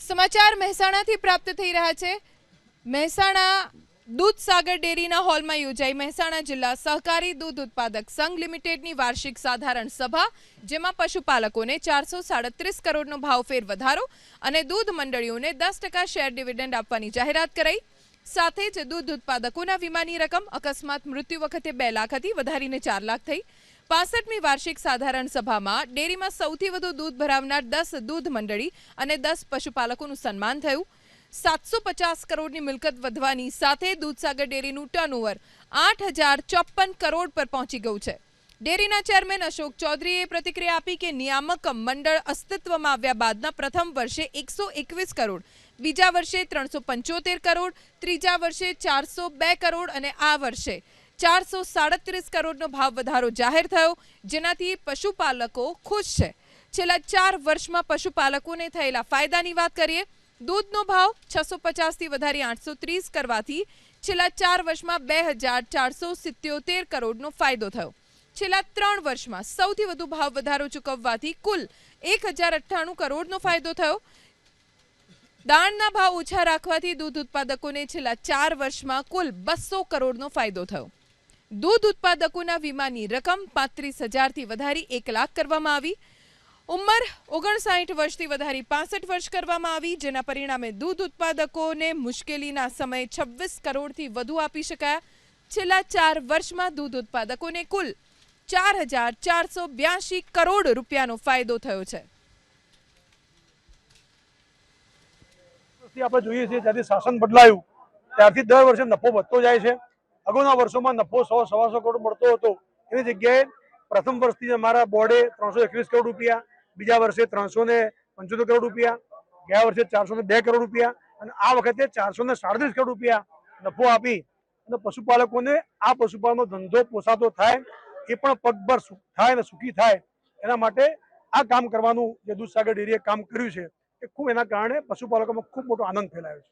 સમાચાર મહેસાણાથી પ્રાપ્ત થઈ રહ્યા છે। મહેસાણા દૂધસાગર ડેરીના હોલમાં યોજાઈ મહેસાણા જિલ્લા સહકારી દૂધ ઉત્પાદક સંઘ લિમિટેડની વાર્ષિક સાધારણ સભા, જેમાં પશુપાલકોને 437 કરોડનો ભાવફેર વધારો અને દૂધ મંડળીઓને 10% શેર ડિવિડન્ડ આપવાની જાહેરાત કરાઈ। સાથે જ દૂધ ઉત્પાદકોના વીમાની રકમ અકસ્માત મૃત્યુ વખતે 2 લાખ હતી, વધારીને 4 લાખ થઈ। 65મી વાર્ષિક સાધારણ સભામાં ડેરીમાં સૌથી વધુ દૂધ ભરાવનાર 10 દૂધ મંડળી અને 10 પશુપાલકોનું સન્માન થયું। 750 કરોડની મિલકત વધવાની સાથે દૂધસાગર ડેરીનું ટર્નઓવર 8054 કરોડ પર પહોંચી ગયું છે। ડેરીના ચેરમેન અશોક ચૌધરીએ પ્રતિક્રિયા આપી કે નિયામક મંડળ અસ્તિત્વમાં આવ્યા બાદના પ્રથમ વર્ષે 121 કરોડ, બીજા વર્ષે 375 કરોડ, ત્રીજા વર્ષે 402 કરોડ અને આ વર્ષે 437 કરોડનો ભાવ વધારો જાહેર થયો, જેનાથી પશુપાલકો ખુશ છે। છેલ્લા 4 વર્ષમાં પશુપાલકોને થયેલા ફાયદાની વાત કરીએ। દૂધનો ભાવ 650 થી વધારી 830 કરવાથી છેલ્લા 4 વર્ષમાં 2477 કરોડનો ફાયદો થયો। છેલ્લા 3 વર્ષમાં સૌથી વધુ ભાવ વધારો ચૂકવવાથી કુલ 1098 કરોડનો ફાયદો થયો। દાણના ભાવ ઓછા રાખવાથી દૂધ ઉત્પાદકોને છેલ્લા 4 વર્ષમાં કુલ 200 કરોડનો ફાયદો થયો। દૂધ ઉત્પાદકોના વીમાની રકમ 35,000 થી વધારી 1 લાખ કરવામાં આવી। ઉંમર 59 વર્ષથી વધારી 65 વર્ષ કરવામાં આવી, જેના પરિણામે દૂધ ઉત્પાદકોને મુશ્કેલીના સમયે 26 કરોડથી વધુ આપી શકાયા। છેલ્લા 4 વર્ષમાં દૂધ ઉત્પાદકોને કુલ 4,482 કરોડ રૂપિયાનો ફાયદો થયો છે। આપણે જોઈએ છીએ ત્યારથી શાસન બદલાયું ત્યારથી દર વર્ષે નફો વધતો જાય છે। અગાઉના વર્ષોમાં નફો 100-125 કરોડ મળતો હતો, એની જગ્યાએ પ્રથમ વર્ષથી અમારા બોર્ડે 321 કરોડ રૂપિયા, બીજા વર્ષે 375 કરોડ રૂપિયા, ગયા વર્ષે 402 કરોડ રૂપિયા અને આ વખતે 437 કરોડ રૂપિયા નફો આપી અને પશુપાલકોને આ પશુપાલનનો ધંધો પોસાતો થાય, એ પણ પગભર થાય અને સુખી થાય, એના માટે આ કામ કરવાનું જે દૂધસાગર ડેરીએ કામ કર્યું છે, એ ખૂબ એના કારણે પશુપાલકોમાં ખૂબ મોટો આનંદ ફેલાયો છે।